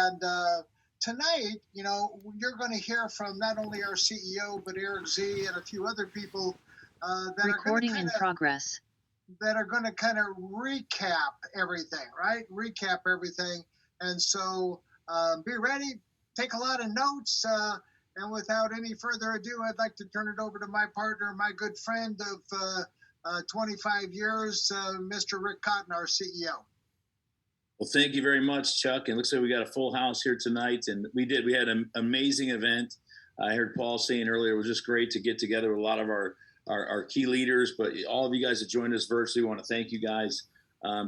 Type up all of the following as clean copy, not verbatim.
And tonight, you're going to hear from not only our CEO, but Eric Z and a few other people that Recording in progress. That are going to kind of recap everything, right? Recap everything. And so be ready, take a lot of notes. And without any further ado, I'd like to turn it over to my partner, my good friend of 25 years, Mr. Rick Cotton, our CEO. Well, thank you very much, Chuck. And it looks like we got a full house here tonight. And we had an amazing event. I heard Paul saying earlier, it was just great to get together with a lot of our key leaders, but all of you guys that joined us virtually, we want to thank you guys.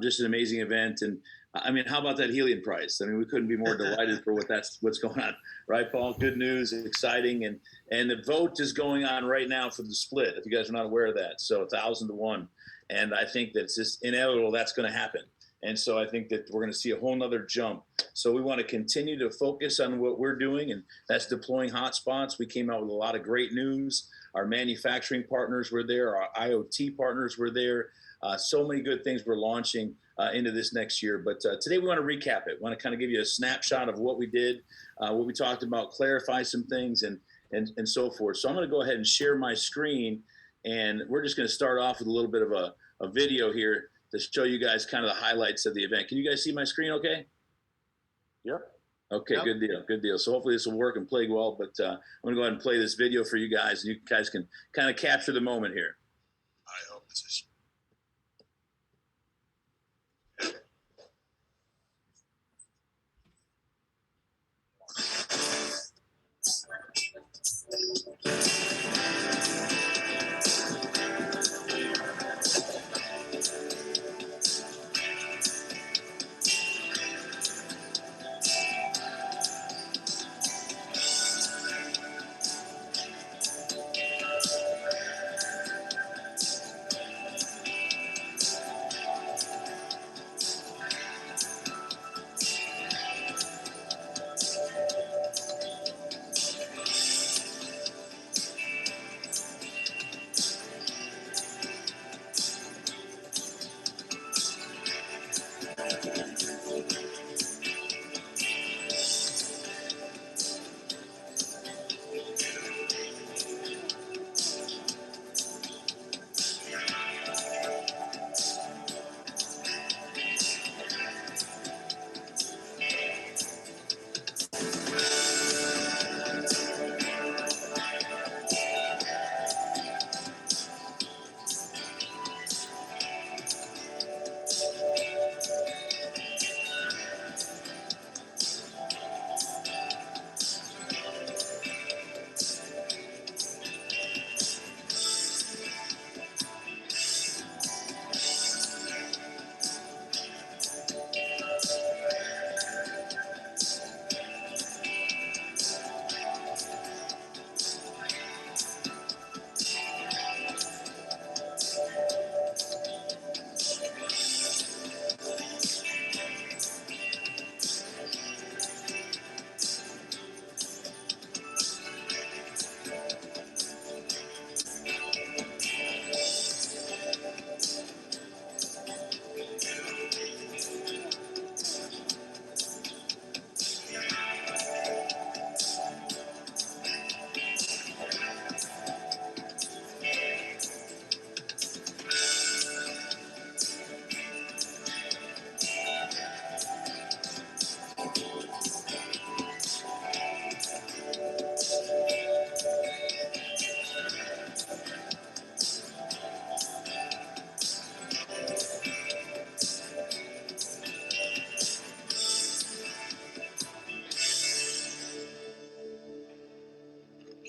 Just an amazing event. And I mean, how about that helium price? I mean, we couldn't be more delighted for what's going on, right, Paul? Good news, exciting. And the vote is going on right now for the split, if you guys are not aware of that. So 1,000 to 1. And I think that it's just inevitable that's going to happen. And so I think that we're going to see a whole nother jump. So we want to continue to focus on what we're doing, and that's deploying hotspots. We came out with a lot of great news. Our manufacturing partners were there. Our IoT partners were there. So many good things we're launching into this next year. But today we want to recap it. We want to kind of give you a snapshot of what we did, what we talked about, clarify some things, and so forth. So I'm going to go ahead and share my screen, and we're just going to start off with a little bit of a video here to show you guys kind of the highlights of the event. Can you guys see my screen okay? Yep. Okay, yep. Good deal. So hopefully this will work and play well, but I'm going to go ahead and play this video for you guys, and you guys can kind of capture the moment here. I hope this is...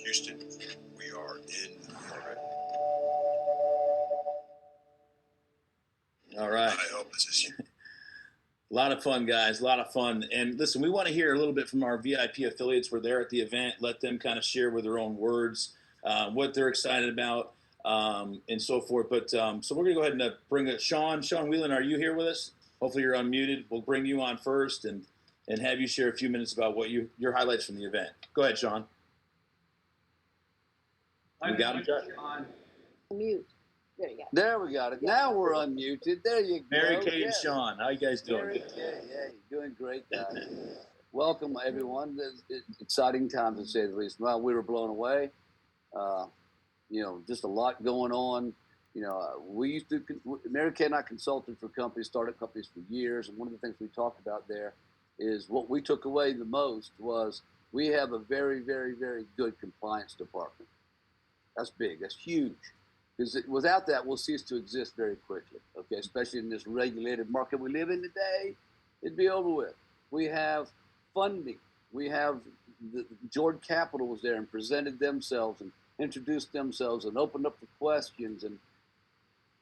Houston, we are in orbit. All right. I hope this is you. A lot of fun, guys. A lot of fun. And listen, we want to hear a little bit from our VIP affiliates. We're there at the event. Let them kind of share with their own words what they're excited about and so forth. But so we're going to go ahead and bring Shawn Whelan, are you here with us? Hopefully you're unmuted. We'll bring you on first and have you share a few minutes about what your highlights from the event. Go ahead, Shawn. We got him, Chuck? Mute. There you go. There we got it. Now we're unmuted. There you go. Mary Kay and Shawn. How you guys doing? Mary Kay, yeah, you're doing great, guys. welcome everyone. It's exciting times to say the least. Well, we were blown away. Just a lot going on. We used to, Mary Kay and I consulted for companies, started companies for years. And one of the things we talked about there is what we took away the most was we have a very, very, very good compliance department. That's big. That's huge. Because without that, we'll cease to exist very quickly. Okay, especially in this regulated market we live in today, it'd be over with. We have funding. We have Jordan Capital was there and presented themselves and introduced themselves and opened up the questions and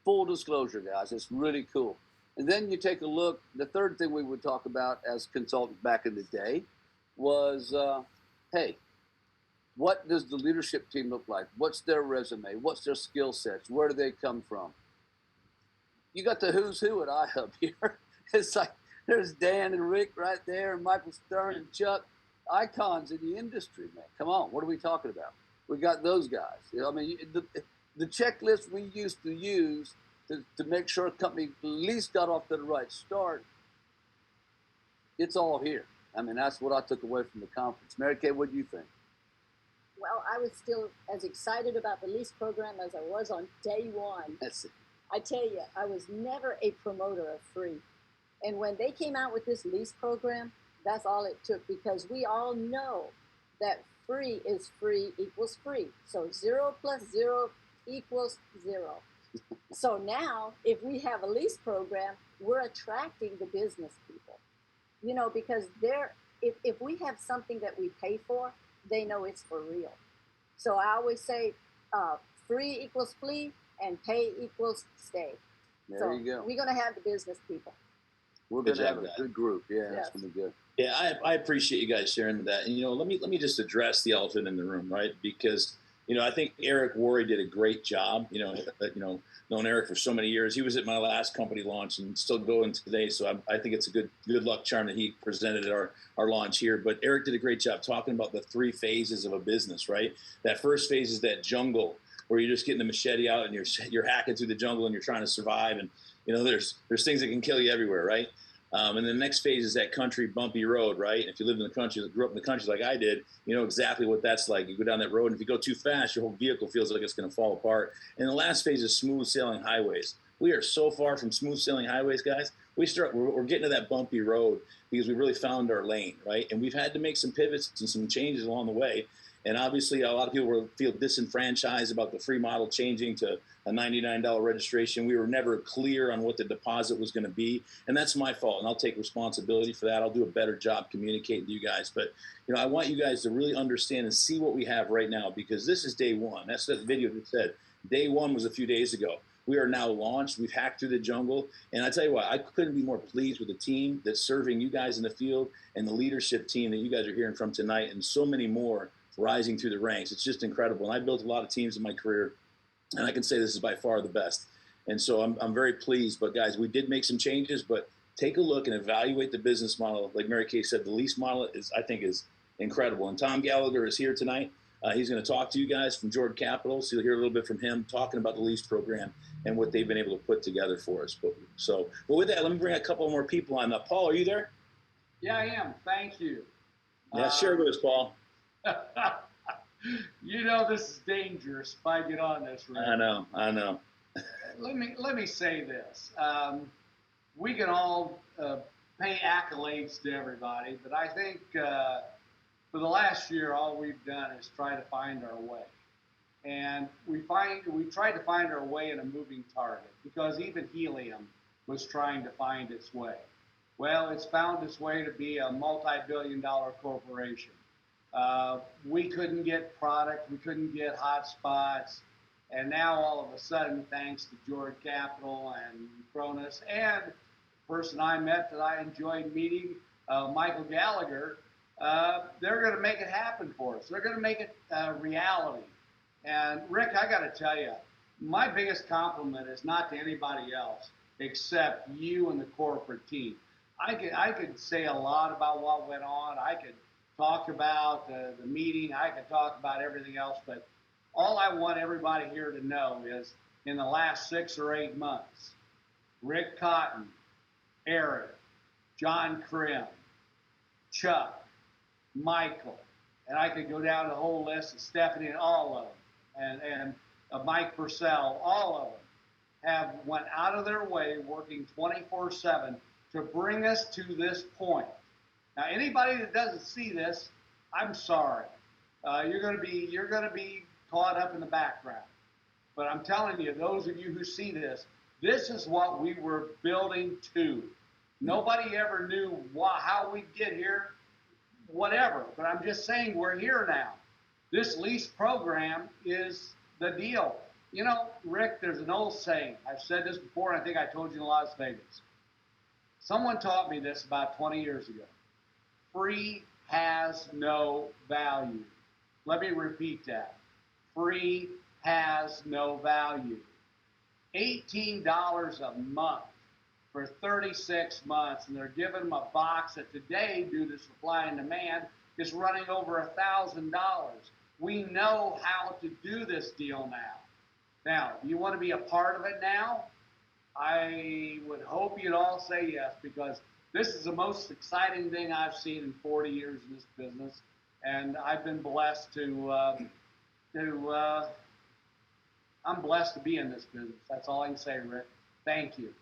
full disclosure, guys. It's really cool. And then you take a look. The third thing we would talk about as consultants back in the day was, hey, what does the leadership team look like? What's their resume? What's their skill sets? Where do they come from? You got the who's who at IHUB here. It's like there's Dan and Rick right there, and Michael Stern and Chuck, icons in the industry, man. Come on, what are we talking about? We got those guys. The checklist we used to use to make sure a company at least got off to the right start, it's all here. I mean, that's what I took away from the conference. Mary Kay, what do you think? Well, I was still as excited about the lease program as I was on day one. That's it. I tell you, I was never a promoter of free. And when they came out with this lease program, that's all it took, because we all know that free is free equals free. So 0 plus 0 equals 0. So now, if we have a lease program, we're attracting the business people. Because if we have something that we pay for, they know it's for real. So I always say free equals flee and pay equals stay. There you go. We're going to have the business people. We're going to have a good group. Yeah, that's going to be good. Yeah, I appreciate you guys sharing that. And, let me just address the elephant in the room, right? Because, I think Eric Worre did a great job, known Eric for so many years. He was at my last company launch and still going today. So I think it's a good luck charm that he presented at our launch here. But Eric did a great job talking about the 3 phases of a business, right? That first phase is that jungle where you're just getting the machete out and you're hacking through the jungle and you're trying to survive. And, there's things that can kill you everywhere, right? And the next phase is that country bumpy road, right? And if you live in the country, grew up in the country like I did, you know exactly what that's like. You go down that road, and if you go too fast, your whole vehicle feels like it's going to fall apart. And the last phase is smooth sailing highways. We are so far from smooth sailing highways, guys. We're getting to that bumpy road because we really found our lane, right? And we've had to make some pivots and some changes along the way. And obviously, a lot of people feel disenfranchised about the free model changing to a $99 registration. We were never clear on what the deposit was going to be, and that's my fault, and I'll take responsibility for that. I'll do a better job communicating to you guys. But, I want you guys to really understand and see what we have right now, because this is day one. That's the video that said. Day one was a few days ago. We are now launched. We've hacked through the jungle. And I tell you what, I couldn't be more pleased with the team that's serving you guys in the field and the leadership team that you guys are hearing from tonight, and so many more rising through the ranks. It's just incredible. And I built a lot of teams in my career, and I can say this is by far the best. And so I'm very pleased. But guys, we did make some changes, but take a look and evaluate the business model. Like Mary Kay said, the lease model I think is incredible. And Tom Gallagher is here tonight. He's going to talk to you guys from Jordan Capital. So you'll hear a little bit from him talking about the lease program and what they've been able to put together for us. But with that, let me bring a couple more people on. Paul, are you there? Yeah, I am. Thank you. Yeah, share with us, Paul. This is dangerous if I get on this, Rick. I know. Let me say this. We can all pay accolades to everybody, but I think for the last year, all we've done is try to find our way. And we tried to find our way in a moving target, because even helium was trying to find its way. Well, it's found its way to be a multi-billion-dollar corporation. We couldn't get product, we couldn't get hot spots, and now all of a sudden, thanks to Jordan Capital and Cronus and the person I met that I enjoyed meeting, Michael Gallagher, they're going to make it happen for us. They're going to make it reality. And Rick, I got to tell you, my biggest compliment is not to anybody else except you and the corporate team. I could say a lot about what went on. I could talk about the meeting. I could talk about everything else. But all I want everybody here to know is in the last 6 or 8 months, Rick Cotton, Eric, John Krim, Chuck, Michael, and I could go down the whole list of Stephanie and all of them, and Mike Purcell, all of them have went out of their way working 24/7 to bring us to this point. Now, anybody that doesn't see this, I'm sorry. You're going to be caught up in the background. But I'm telling you, those of you who see this, this is what we were building to. Nobody ever knew how we'd get here, whatever. But I'm just saying we're here now. This lease program is the deal. You know, Rick, there's an old saying. I've said this before, and I think I told you in Las Vegas. Someone taught me this about 20 years ago. Free has no value. Let me repeat that. Free has no value. $18 a month for 36 months, and they're giving them a box that today, due to supply and demand, is running over $1,000. We know how to do this deal now. Now, you want to be a part of it now? I would hope you'd all say yes, because this is the most exciting thing I've seen in 40 years in this business, and I've been blessed I'm blessed to be in this business. That's all I can say, Rick. Thank you.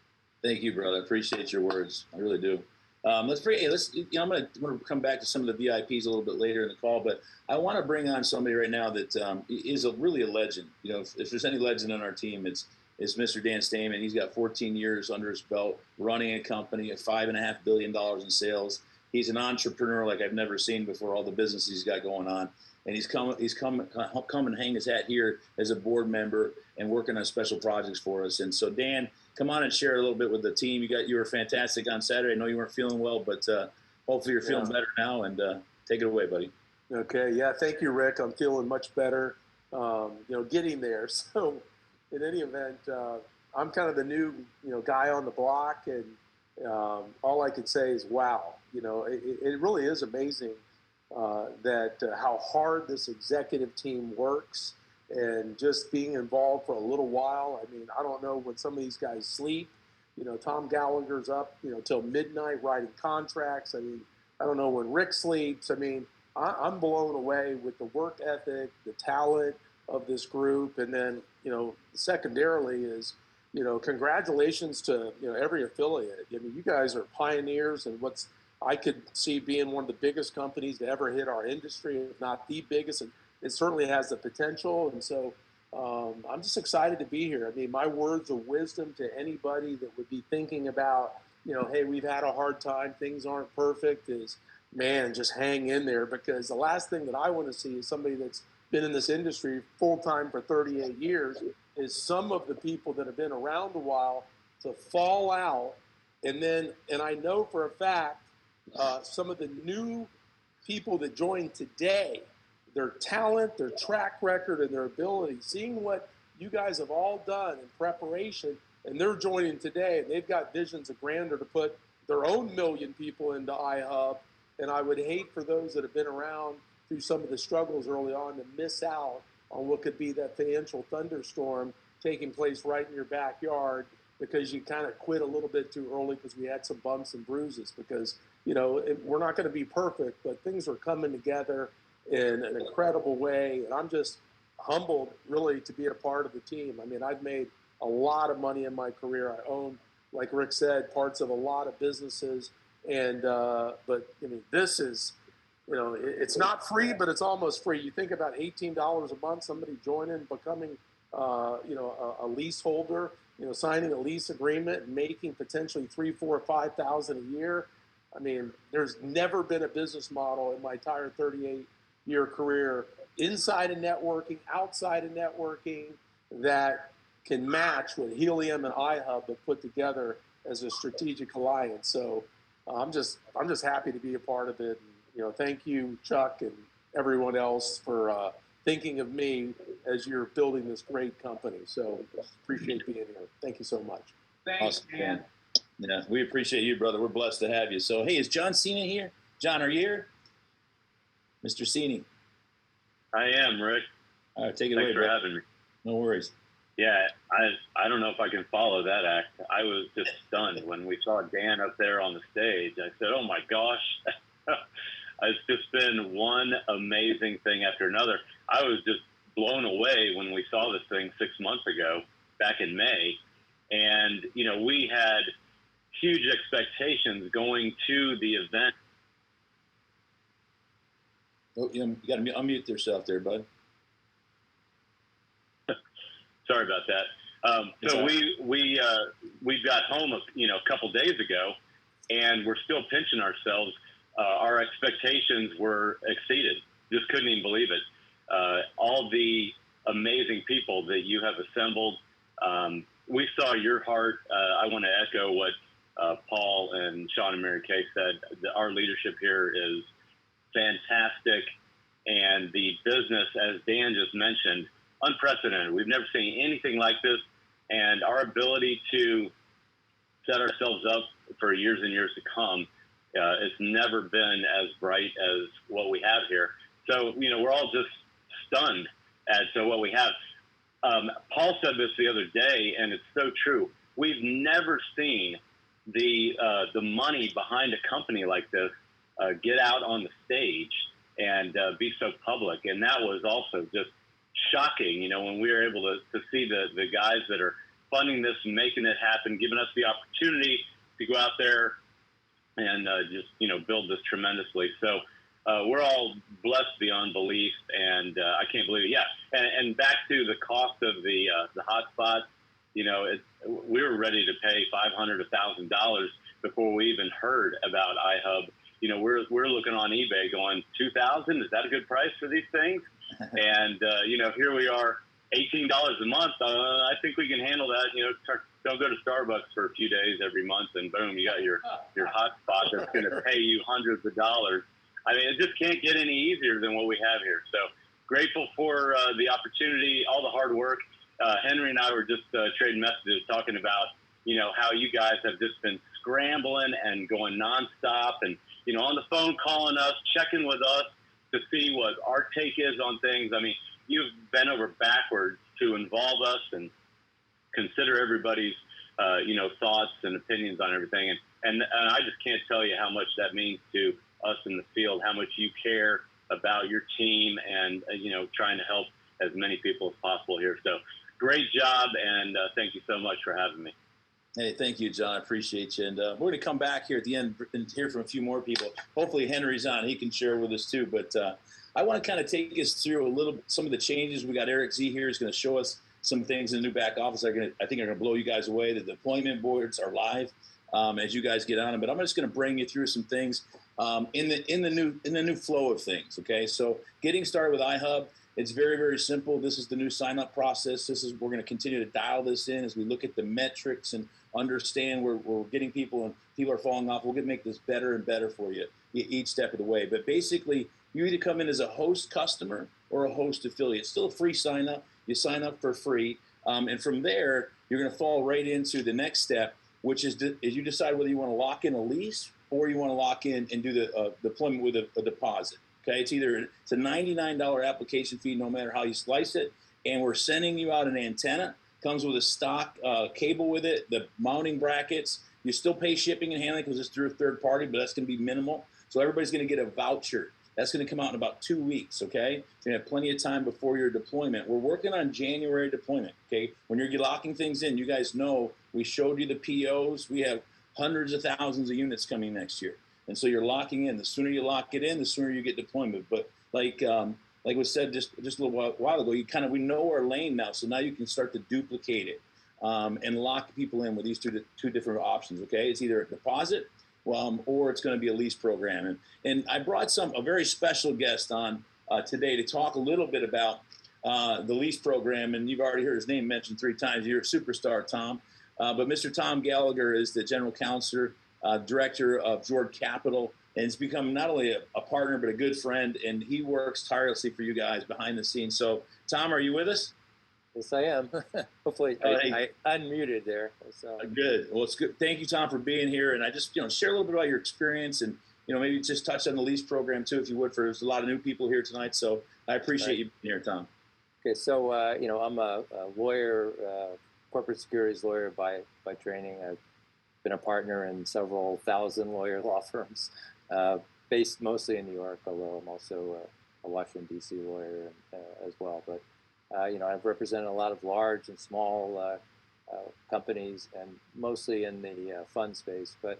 Thank you, brother. I appreciate your words. I really do. I'm gonna come back to some of the VIPs a little bit later in the call, but I want to bring on somebody right now that is really a legend. You know, if there's any legend on our team, it's Mr. Dan Stamen. He's got 14 years under his belt running a company at $5.5 billion in sales. He's an entrepreneur like I've never seen before. All the business he's got going on, and he's come and hang his hat here as a board member and working on special projects for us. And so, Dan, come on and share a little bit with the team. You were fantastic on Saturday. I know you weren't feeling well, but hopefully you're feeling better now. And take it away, buddy. Okay. Yeah. Thank you, Rick. I'm feeling much better. Getting there. So, in any event, I'm kind of the new, guy on the block, and all I could say is, wow. It really is amazing that how hard this executive team works. And just being involved for a little while. I mean, I don't know when some of these guys sleep. Tom Gallagher's up, till midnight writing contracts. I mean, I don't know when Rick sleeps. I mean, I'm blown away with the work ethic, the talent of this group. And then, secondarily is, congratulations to, every affiliate. I mean, you guys are pioneers in what's I could see being one of the biggest companies to ever hit our industry, if not the biggest. And it certainly has the potential. And so I'm just excited to be here. I mean, my words of wisdom to anybody that would be thinking about, hey, we've had a hard time, things aren't perfect, is, man, just hang in there. Because the last thing that I want to see is somebody that's been in this industry full-time for 38 years is some of the people that have been around a while to fall out. And I know for a fact, some of the new people that joined today, their talent, their track record, and their ability, seeing what you guys have all done in preparation, and they're joining today, and they've got visions of grandeur to put their own million people into IHUB. And I would hate for those that have been around through some of the struggles early on to miss out on what could be that financial thunderstorm taking place right in your backyard because you kind of quit a little bit too early because we had some bumps and bruises. Because, we're not going to be perfect, but things are coming together in an incredible way. And I'm just humbled, really, to be a part of the team. I mean, I've made a lot of money in my career. I own, like Rick said, parts of a lot of businesses. And, but I mean, this is, it's not free, but it's almost free. You think about $18 a month, somebody joining, becoming, a leaseholder, signing a lease agreement, and making potentially $3,000, $4,000, $5,000 a year. I mean, there's never been a business model in my entire 38-year career, inside of networking, outside of networking, that can match what Helium and IHUB have put together as a strategic alliance. So I'm just happy to be a part of it. And, thank you, Chuck, and everyone else for thinking of me as you're building this great company. So appreciate being here. Thank you so much. Thanks, Awesome. Dan. Yeah, we appreciate you, brother. We're blessed to have you. So, hey, is John Cena here? John, are you here? Mr. Cena. I am, Rick. All right, take it Thanks away, for bro. having me. No worries. Yeah, I don't know if I can follow that act. I was just stunned when we saw Dan up there on the stage. I said, "Oh my gosh, It's just been one amazing thing after another. I was just blown away when we saw this thing 6 months ago, back in May. And, you know, we had huge expectations going to the event. Oh, you got to unmute yourself there, bud. Sorry about that. So we got home a couple days ago, and we're still pinching ourselves. Our expectations were exceeded. Just couldn't even believe it. All the amazing people that you have assembled. We saw your heart. I want to echo what Paul and Shawn and Mary Kay said. Our leadership here is fantastic, and the business, as Dan just mentioned, unprecedented. We've never seen anything like this, and our ability to set ourselves up for years and years to come, it's never been as bright as what we have here. So, you know, we're all just stunned at what we have. Paul said this the other day, and it's so true. We've never seen the money behind a company like this get out on the stage and be so public. And that was also just shocking, you know, when we were able to see the guys that are funding this and making it happen, giving us the opportunity to go out there and just, you know, build this tremendously. So we're all blessed beyond belief, and I can't believe it. Yeah, and back to the cost of the hotspot, you know, we were ready to pay $500, $1,000 before we even heard about IHUB. You know, we're looking on eBay going, $2,000? Is that a good price for these things? And you know, here we are, $18 a month. I think we can handle that. You know, don't go to Starbucks for a few days every month, and boom, you got your hotspot that's going to pay you hundreds of dollars. I mean, it just can't get any easier than what we have here. So grateful for the opportunity, all the hard work. Henry and I were just trading messages talking about, you know, how you guys have just been scrambling and going nonstop and, you know, on the phone calling us, checking with us to see what our take is on things. I mean, you've bent over backwards to involve us and consider everybody's, you know, thoughts and opinions on everything. And I just can't tell you how much that means to us in the field, how much you care about your team and, you know, trying to help as many people as possible here. So great job, and thank you so much for having me. Hey, thank you, John. I appreciate you. And we're going to come back here at the end and hear from a few more people. Hopefully Henry's on. He can share with us too. But I want to kind of take us through some of the changes. We got Eric Z here. He's going to show us some things in the new back office. I think are going to blow you guys away. The deployment boards are live as you guys get on them. But I'm just going to bring you through some things in the new flow of things. Okay, so getting started with iHub. It's very, very simple. This is the new sign-up process. We're going to continue to dial this in as we look at the metrics and understand where we're getting people and people are falling off. We're going to make this better and better for you each step of the way. But basically, you either come in as a host customer or a host affiliate. It's still a free sign-up. You sign up for free. And from there, you're going to fall right into the next step, which is you decide whether you want to lock in a lease or you want to lock in and do the deployment with a deposit. Okay, it's a $99 application fee, no matter how you slice it, and we're sending you out an antenna. Comes with a stock cable with it, the mounting brackets. You still pay shipping and handling because it's through a third party, but that's going to be minimal. So everybody's going to get a voucher. That's going to come out in about 2 weeks. Okay, so you have plenty of time before your deployment. We're working on January deployment. Okay, when you're locking things in, you guys know we showed you the POs. We have hundreds of thousands of units coming next year. And so you're locking in. The sooner you lock it in, the sooner you get deployment. But like was said just a little while ago, we know our lane now. So now you can start to duplicate it and lock people in with these two different options. Okay, it's either a deposit or it's going to be a lease program. And I brought a very special guest on today to talk a little bit about the lease program. And you've already heard his name mentioned 3 times. You're a superstar, Tom. But Mr. Tom Gallagher is the general counsel. Director of Jord Capital, and he's become not only a partner but a good friend, and he works tirelessly for you guys behind the scenes. So, Tom, are you with us? Yes, I am. Hopefully, I unmuted there. So. Good. Well, it's good. Thank you, Tom, for being here. And I just, share a little bit about your experience, and maybe just touch on the lease program too, if you would. There's a lot of new people here tonight, so I appreciate you being here, Tom. Okay, so I'm a lawyer, corporate securities lawyer by training. I've been a partner in several thousand lawyer law firms. based mostly in New York, although I'm also a Washington, D.C. lawyer as well. But, I've represented a lot of large and small companies, and mostly in the fund space. But,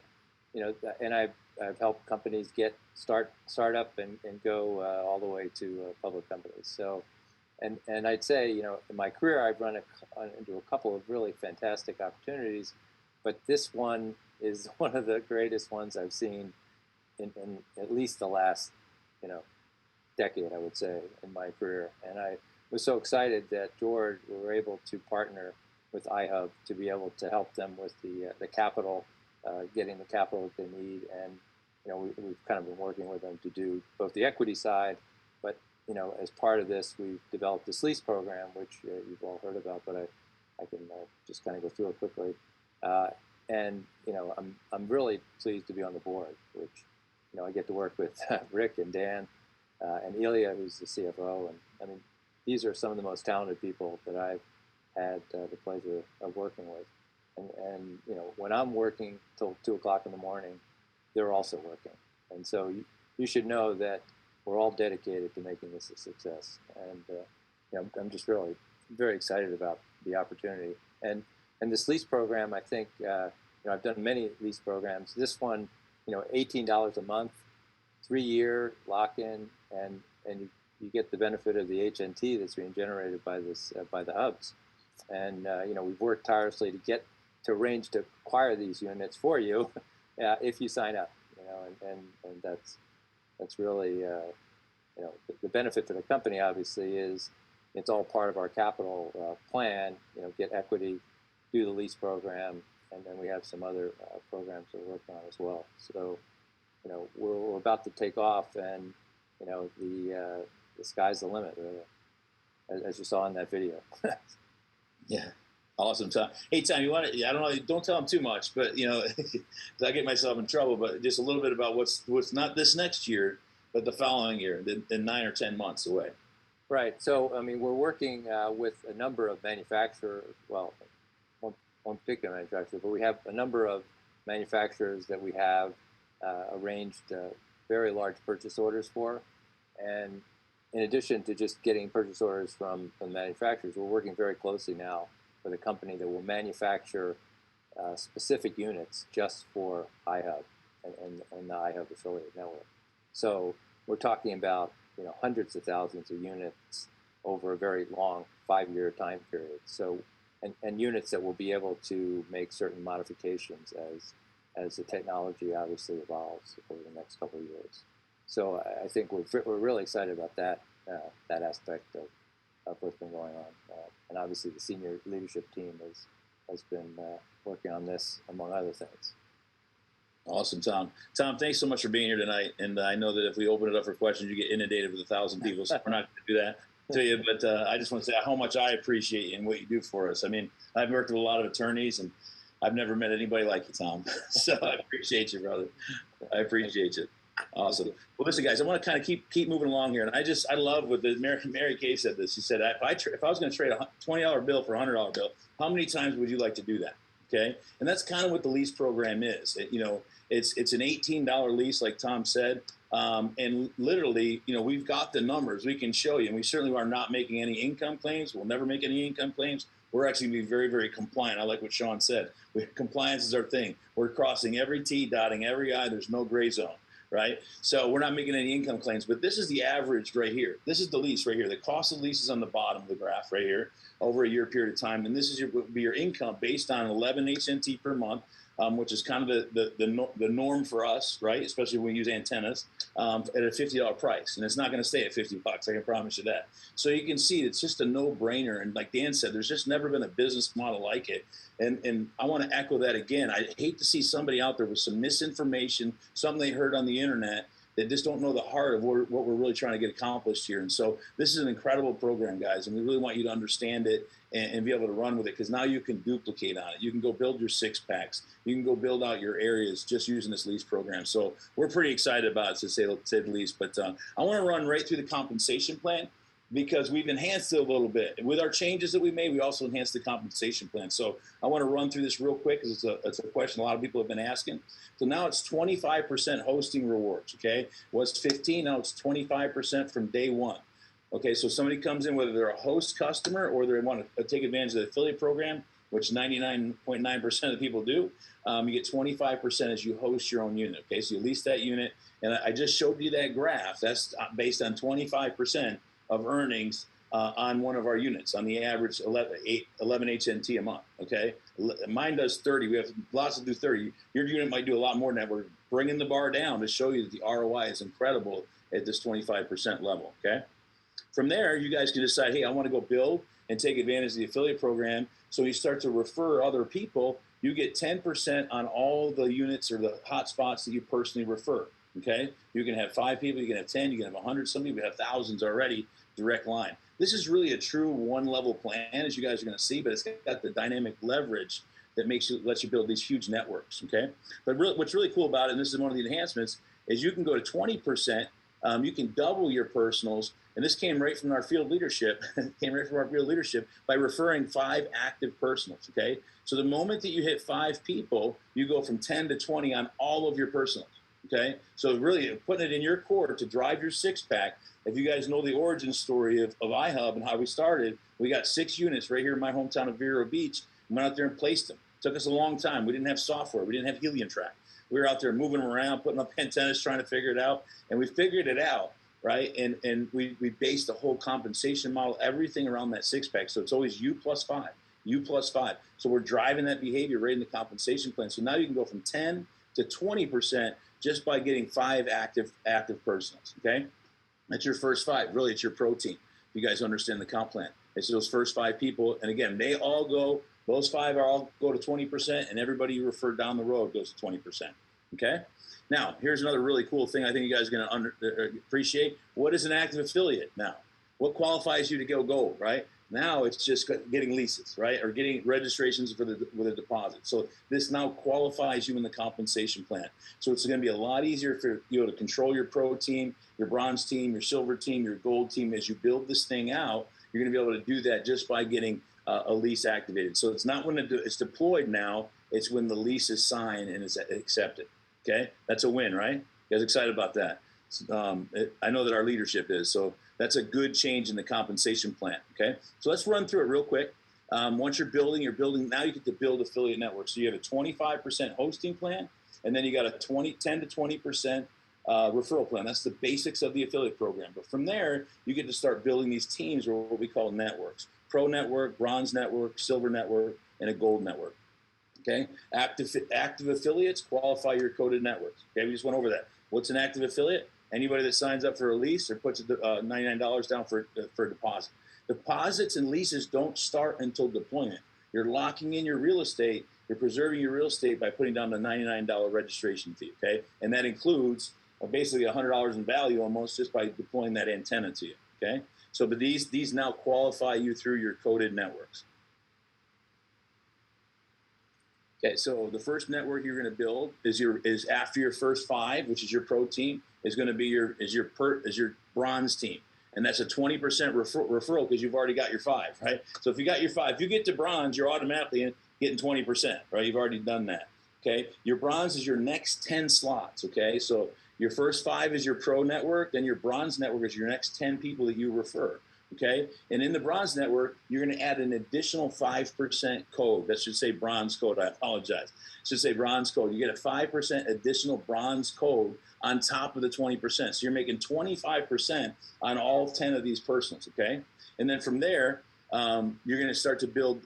and I've helped companies start up and go all the way to public companies. So, and I'd say, in my career, I've run into a couple of really fantastic opportunities, but this one is one of the greatest ones I've seen in at least the last, decade, I would say, in my career. And I was so excited that George, we were able to partner with IHUB to be able to help them with the capital, getting the capital that they need. And, we've kind of been working with them to do both the equity side, but, as part of this, we've developed this lease program, which you've all heard about, but I can just kind of go through it quickly. And, I'm really pleased to be on the board, which, I get to work with Rick and Dan and Ilya, who's the CFO. And I mean, these are some of the most talented people that I've had the pleasure of working with. And when I'm working till 2 o'clock in the morning, they're also working. And so you should know that we're all dedicated to making this a success. And, I'm just really very excited about the opportunity. And this lease program, I think, I've done many lease programs. This one, $18 a month, 3-year lock-in, and you get the benefit of the HNT that's being generated by by the hubs. And we've worked tirelessly to arrange to acquire these units for you if you sign up. And that's really the benefit to the company. Obviously, is it's all part of our capital plan. Get equity, do the lease program, and then we have some other programs that we're working on as well. So, we're about to take off, and the sky's the limit, really, as you saw in that video. Yeah, awesome, Tom. Hey, Tom, you want to? I don't know. Don't tell them too much, but because I get myself in trouble. But just a little bit about what's not this next year, but the following year, in 9 or 10 months away. Right. So, I mean, we're working with a number of manufacturers. Well, one particular manufacturer, but we have a number of manufacturers that we have arranged very large purchase orders for. And in addition to just getting purchase orders from manufacturers, we're working very closely now with a company that will manufacture specific units just for IHUB and the IHUB affiliate network. So we're talking about hundreds of thousands of units over a very long 5-year time period. So and units that will be able to make certain modifications as the technology obviously evolves over the next couple of years. So I think we're really excited about that aspect of what's been going on. And obviously the senior leadership team has been working on this, among other things. Awesome, Tom. Tom, thanks so much for being here tonight. And I know that if we open it up for questions, you get inundated with 1,000 people. So we're not going to do that to you. But I just want to say how much I appreciate you and what you do for us. I mean, I've worked with a lot of attorneys, and I've never met anybody like you, Tom. So I appreciate you, brother. I appreciate you. Awesome. Well, listen, guys, I want to kind of keep moving along here. And I love what Mary Kay said this. She said, if I was going to trade a $20 bill for a $100 bill, how many times would you like to do that? Okay. And that's kind of what the lease program is. It's an $18 lease, like Tom said. And literally, we've got the numbers we can show you, and we certainly are not making any income claims. We'll never make any income claims. We're actually going to be very, very compliant. I like what Shawn said. Compliance is our thing. We're crossing every T, dotting every I. There's no gray zone, right? So we're not making any income claims, but this is the average right here. This is the lease right here. The cost of lease is on the bottom of the graph right here over a year period of time. And this is would be your income based on 11 HNT per month, which is kind of the norm for us, right? Especially when we use antennas at a $50 price. And it's not going to stay at $50. I can promise you that. So you can see it's just a no-brainer. And like Dan said, there's just never been a business model like it. And I want to echo that again. I hate to see somebody out there with some misinformation, something they heard on the internet, that just don't know the heart of what we're really trying to get accomplished here. And so this is an incredible program, guys, and we really want you to understand it and be able to run with it, because now you can duplicate on it. You can go build your 6-packs. You can go build out your areas just using this lease program. So we're pretty excited about it, to say the least. But I want to run right through the compensation plan. because we've enhanced it a little bit. With our changes that we made, we also enhanced the compensation plan. So I want to run through this real quick because it's a question a lot of people have been asking. So now it's 25% hosting rewards, okay? Was 15, now it's 25% from day one. Okay, so somebody comes in, whether they're a host customer or they want to take advantage of the affiliate program, which 99.9% of the people do, you get 25% as you host your own unit, okay? So you lease that unit, and I just showed you that graph. That's based on 25% of earnings on one of our units, on the average 11 HNT a month, okay? Mine does 30. We have lots to do 30. Your unit might do a lot more than that. We're bringing the bar down to show you that the ROI is incredible at this 25% level, okay? From there, you guys can decide, hey, I want to go build and take advantage of the affiliate program. So you start to refer other people. You get 10% on all the units or the hot spots that you personally refer, okay? You can have 5 people, you can have 10, you can have 100, some people have thousands already, direct line. This is really a true one-level plan, as you guys are going to see, but it's got the dynamic leverage that lets you build these huge networks, okay? But what's really cool about it, and this is one of the enhancements, is you can go to 20%. You can double your personals, and this came right from our field leadership. By referring 5 active personals, okay? So the moment that you hit 5 people, you go from 10 to 20 on all of your personals, okay? So really putting it in your core to drive your 6-pack. If you guys know the origin story of IHUB and how we started, we got 6 units right here in my hometown of Vero Beach, and went out there and placed them. Took us a long time. We didn't have software. We didn't have Helium Track. We were out there moving them around, putting up antennas, trying to figure it out, and we figured it out, right? And we based the whole compensation model, everything around that 6-pack. So it's always you plus 5, you plus 5. So we're driving that behavior right in the compensation plan. So now you can go from 10 to 20% just by getting 5 active personals, okay? That's your first 5. Really, it's your pro team. You guys understand the comp plan. It's those first 5 people, and again, they all go. Those 5 all go to 20%, and everybody you refer down the road goes to 20%, okay? Now, here's another really cool thing I think you guys are going to appreciate. What is an active affiliate now? What qualifies you to go gold, right? Now it's just getting leases, right? Or getting registrations with a deposit. So this now qualifies you in the compensation plan. So it's going to be a lot easier for you to control your pro team, your bronze team, your silver team, your gold team. As you build this thing out, you're going to be able to do that just by getting a lease activated. So it's not when it's deployed now, it's when the lease is signed and it's accepted. Okay, that's a win, right? You guys excited about that? I know that our leadership is, so that's a good change in the compensation plan. Okay, so let's run through it real quick. Once you're building, now you get to build affiliate networks. So you have a 25% hosting plan, and then you got a 10 to 20% referral plan. That's the basics of the affiliate program. But from there, you get to start building these teams, or what we call networks: pro network, bronze network, silver network, and a gold network. Okay, active affiliates qualify your coded networks. Okay, we just went over that. What's an active affiliate? Anybody that signs up for a lease or puts $99 down for a deposit. Deposits and leases don't start until deployment. You're locking in your real estate. You're preserving your real estate by putting down the $99 registration fee. Okay, and that includes basically $100 in value almost just by deploying that antenna to you. Okay, so but these now qualify you through your coded networks. Okay, so the first network you're going to build is after your first 5, which is your pro team, is going to be your bronze team, and that's a 20% referral because you've already got your 5, right? So if you got your 5, if you get to bronze, you're automatically getting 20%, right? You've already done that. Okay, your bronze is your next 10 slots. Okay, so your first 5 is your pro network, then your bronze network is your next 10 people that you refer. Okay, and in the bronze network, you're going to add an additional 5% code. That should say bronze code. I apologize. It should say bronze code. You get a 5% additional bronze code on top of the 20%. So you're making 25% on all 10 of these personals. Okay, and then from there, you're going to start to build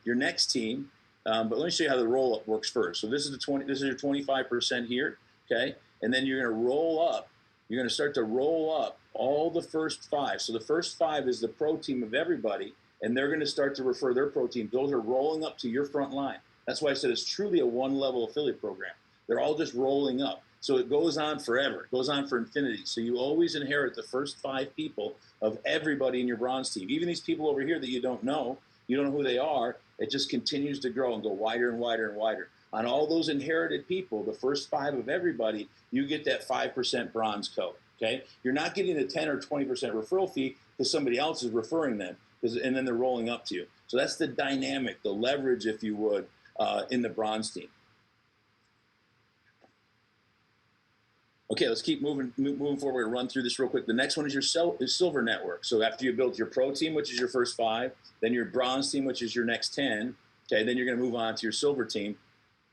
your next team. But let me show you how the roll up works first. So this is your 25% here. Okay, and then you're going to roll up. You're going to start to roll up all the first 5. So the first 5 is the pro team of everybody, and they're going to start to refer their pro team. Those are rolling up to your front line. That's why I said it's truly a one-level affiliate program. They're all just rolling up. So it goes on forever. It goes on for infinity. So you always inherit the first 5 people of everybody in your bronze team. Even these people over here that you don't know who they are, it just continues to grow and go wider and wider and wider. On all those inherited people, the first 5 of everybody, you get that 5% bronze code. Okay, you're not getting a 10 or 20% referral fee because somebody else is referring them, and then they're rolling up to you. So that's the dynamic, the leverage, if you would, in the bronze team. Okay, let's keep moving forward. We're gonna run through this real quick. The next one is your silver network. So after you build your pro team, which is your first 5, then your bronze team, which is your next 10. Okay, then you're gonna move on to your silver team.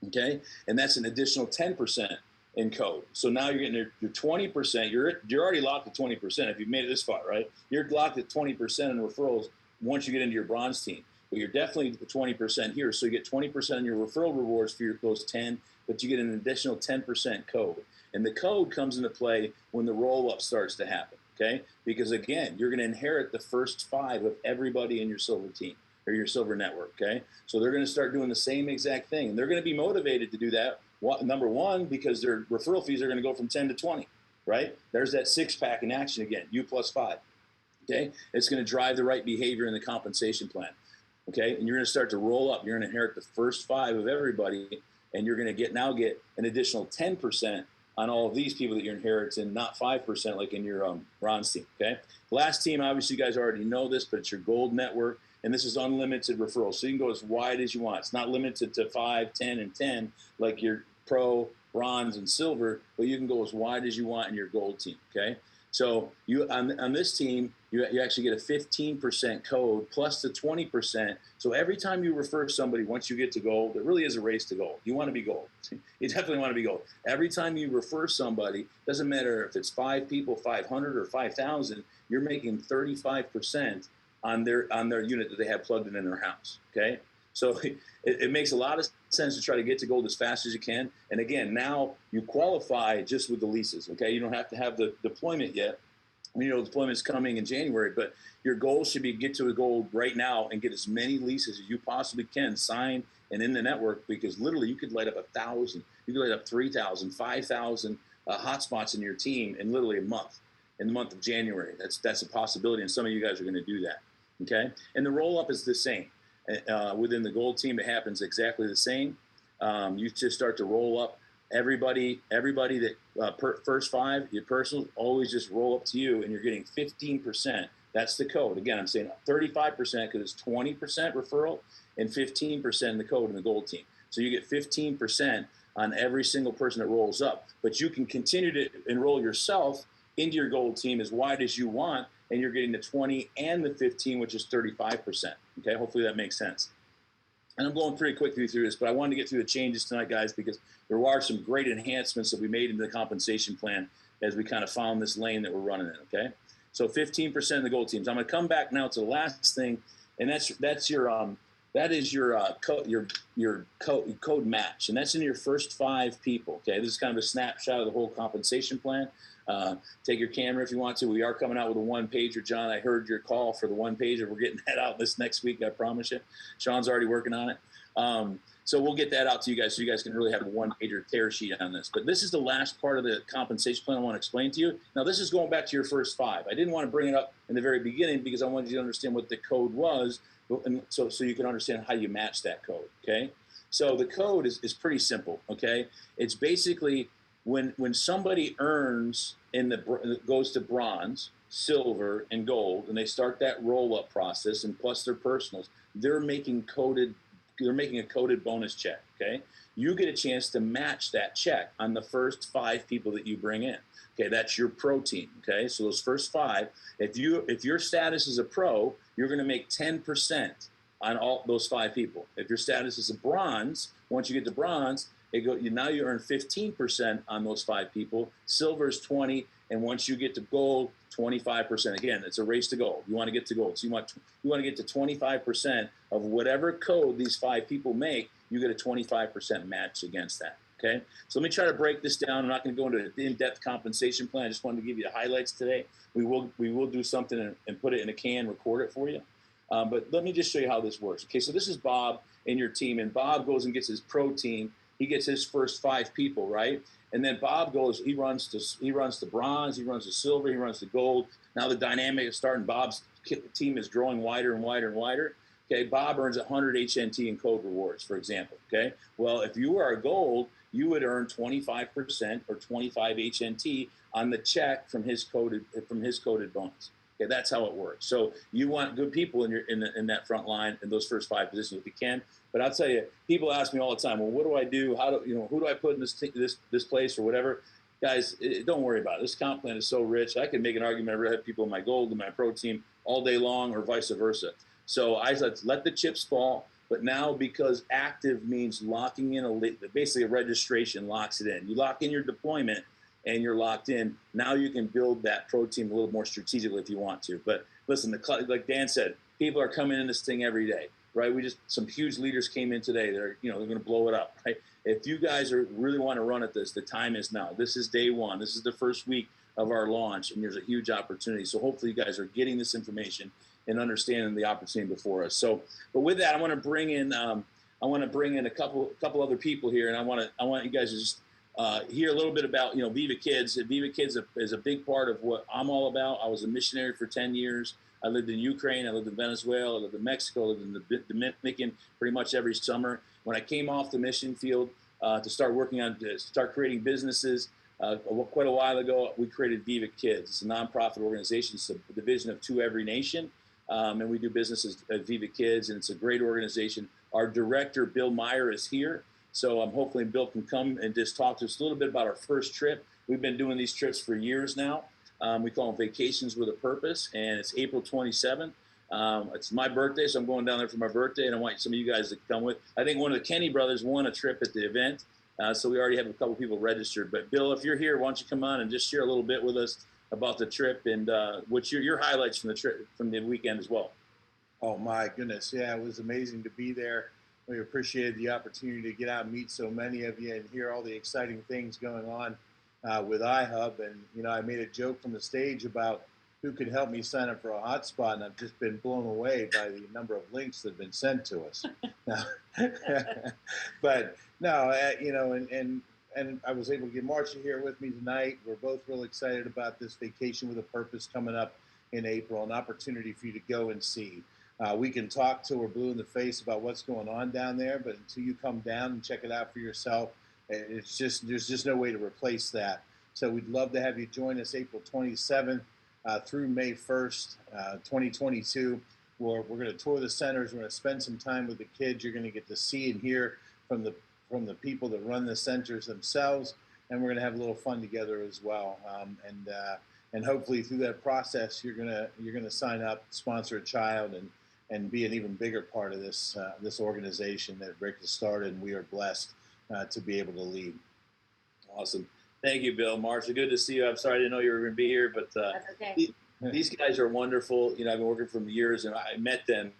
Okay, and that's an additional 10% in code. So now you're getting your 20%. You're already locked at 20% if you've made it this far, right? You're locked at 20% in referrals once you get into your bronze team. But you're definitely 20% here. So you get 20% in your referral rewards for those 10, but you get an additional 10% code. And the code comes into play when the roll-up starts to happen, okay? Because again, you're going to inherit the first 5 of everybody in your silver team or your silver network, okay? So they're going to start doing the same exact thing. And they're going to be motivated to do that. Number one, because their referral fees are going to go from 10 to 20, right? There's that 6-pack in action again, U plus 5, okay? It's going to drive the right behavior in the compensation plan, okay? And you're going to start to roll up. You're going to inherit the first 5 of everybody, and you're going to get an additional 10% on all of these people that you're inheriting, not 5% like in your bronze team, okay? The last team, obviously you guys already know this, but it's your gold network, and this is unlimited referrals. So you can go as wide as you want. It's not limited to 5, 10, and 10 like your pro, bronze, and silver, but you can go as wide as you want in your gold team, okay? So you on this team, you actually get a 15% code plus the 20%. So every time you refer somebody, once you get to gold, it really is a race to gold. You want to be gold. You definitely want to be gold. Every time you refer somebody, doesn't matter if it's 5 people, 500, or 5,000, you're making 35% on their unit that they have plugged in their house, okay? So it makes a lot of sense to try to get to gold as fast as you can. And again, now you qualify just with the leases, okay? You don't have to have the deployment yet. You know, deployment's coming in January, but your goal should be get to a gold right now and get as many leases as you possibly can signed and in the network, because literally you could light up 1,000, you could light up 3,000, 5,000 hotspots in your team in literally a month, in the month of January. That's a possibility, and some of you guys are going to do that, okay? And the roll-up is the same. Within the gold team, it happens exactly the same. You just start to roll up everybody that first 5, your personal, always just roll up to you, and you're getting 15%. That's the code. Again, I'm saying 35% because it's 20% referral and 15% in the code in the gold team. So you get 15% on every single person that rolls up. But you can continue to enroll yourself into your gold team as wide as you want, and you're getting the 20 and the 15, which is 35%. Okay, hopefully that makes sense. And I'm going pretty quickly through this, but I wanted to get through the changes tonight, guys, because there are some great enhancements that we made into the compensation plan as we kind of found this lane that we're running in, okay? So 15% of the gold teams. I'm going to come back now to the last thing, and that is your code match, and that's in your first 5 people, okay? This is kind of a snapshot of the whole compensation plan. Take your camera if you want to. We are coming out with a 1-pager, John. I heard your call for the 1-pager. We're getting that out this next week, I promise you. Sean's already working on it. So we'll get that out to you guys so you guys can really have a 1-pager tear sheet on this. But this is the last part of the compensation plan I want to explain to you. Now, this is going back to your first 5. I didn't want to bring it up in the very beginning because I wanted you to understand what the code was, and so you can understand how you match that code, okay? So the code is pretty simple, okay? It's basically when somebody earns goes to bronze, silver, and gold, and they start that roll-up process, and plus their personals, they're making a coded bonus check, okay? You get a chance to match that check on the first 5 people that you bring in. Okay, that's your pro team, okay? So those first 5, if your status is a pro, you're going to make 10% on all those 5 people. If your status is a bronze, once you get to bronze, now you earn 15% on those 5 people. Silver is 20, and once you get to gold, 25%. Again, it's a race to gold. You want to get to gold. So you want to get to 25% of whatever code these 5 people make. You get a 25% match against that. Okay, so let me try to break this down. I'm not going to go into an in-depth compensation plan. I just wanted to give you the highlights today. We will do something and put it in a can, record it for you. But let me just show you how this works. Okay, so this is Bob in your team, and Bob goes and gets his pro team. He gets his first 5 people, right? And then Bob goes, he runs to bronze, he runs to silver, he runs to gold. Now the dynamic is starting. Bob's team is growing wider and wider and wider. Okay, Bob earns 100 HNT in code rewards, for example. Okay, well, if you are a gold, you would earn 25% or 25 HNT on the check from his coded bonus. Okay, that's how it works. So you want good people in that front line in those first 5 positions if you can. But I'll tell you, people ask me all the time, well, what do I do? Who do I put in this place or whatever? Guys, don't worry about it. This comp plan is so rich. I can make an argument. I've had people in my gold and my pro team all day long, or vice versa. So I said, let the chips fall. But now, because active means locking in basically a registration locks it in. You lock in your deployment, and you're locked in. Now you can build that pro team a little more strategically if you want to. But listen, like Dan said, people are coming in this thing every day, right? Some huge leaders came in today. They're going to blow it up, right? If you guys really want to run at this, the time is now. This is day one. This is the first week of our launch, and there's a huge opportunity. So hopefully you guys are getting this information and understanding the opportunity before us. So, but with that, I want to bring in a couple other people here, and I want you guys to just hear a little bit about Viva Kids. Viva Kids is a big part of what I'm all about. I was a missionary for 10 years. I lived in Ukraine. I lived in Venezuela. I lived in Mexico. I lived in the Dominican pretty much every summer. When I came off the mission field to start creating businesses, quite a while ago, we created Viva Kids. It's a nonprofit organization. It's a division of Two Every Nation. And we do business at Viva Kids, and it's a great organization. Our director, Bill Meyer, is here. So hopefully Bill can come and just talk to us a little bit about our first trip. We've been doing these trips for years now. We call them Vacations with a Purpose, and it's April 27th. It's my birthday, so I'm going down there for my birthday, and I want some of you guys to come with. I think one of the Kenny brothers won a trip at the event, so we already have a couple people registered. But Bill, if you're here, why don't you come on and just share a little bit with us about the trip and what's your highlights from the trip from the weekend as well. Oh my goodness, yeah, it was amazing to be there. We appreciated the opportunity to get out and meet so many of you and hear all the exciting things going on with IHUB. And I made a joke from the stage about who could help me sign up for a hotspot, and I've just been blown away by the number of links that have been sent to us. But no, and I was able to get Marcia here with me tonight. We're both real excited about this Vacation with a Purpose coming up in April, an opportunity for you to go and see. We can talk till we're blue in the face about what's going on down there, but until you come down and check it out for yourself, there's just no way to replace that. So we'd love to have you join us April 27th through May 1st, 2022. We're going to tour the centers. We're going to spend some time with the kids. You're going to get to see and hear from the people that run the centers themselves, and we're going to have a little fun together as well. And hopefully through that process, you're gonna sign up, sponsor a child, and be an even bigger part of this organization that Rick has started, and we are blessed to be able to lead. Awesome. Thank you, Bill. Marcia, good to see you. I'm sorry I didn't know you were going to be here, but That's okay. These guys are wonderful. I've been working for them years, and I met them,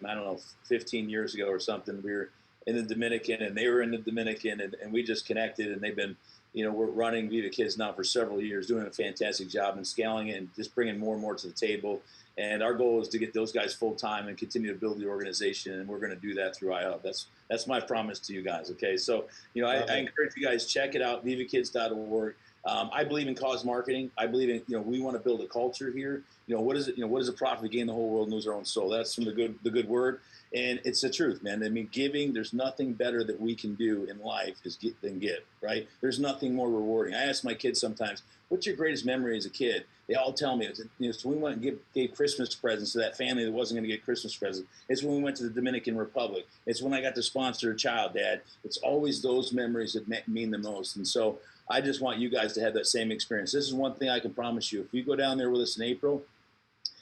15 years ago or something. We were in the Dominican, and they were in the Dominican, and we just connected, and they've been, we're running Viva Kids now for several years, doing a fantastic job and scaling it and just bringing more and more to the table. And our goal is to get those guys full time and continue to build the organization, and we're going to do that through IHUB. That's my promise to you guys. Okay, so I encourage you guys, check it out, vivakids.org. I believe in cause marketing. I believe in we want to build a culture here. What is it? What is a profit to gain the whole world and lose our own soul? That's from the good word, and it's the truth, man. I mean, giving. There's nothing better that we can do in life than give. Right? There's nothing more rewarding. I ask my kids sometimes, "What's your greatest memory as a kid?" They all tell me, so we went and gave Christmas presents to that family that wasn't going to get Christmas presents. It's when we went to the Dominican Republic. It's when I got to sponsor a child, Dad. It's always those memories that mean the most. And so I just want you guys to have that same experience. This is one thing I can promise you. If you go down there with us in April,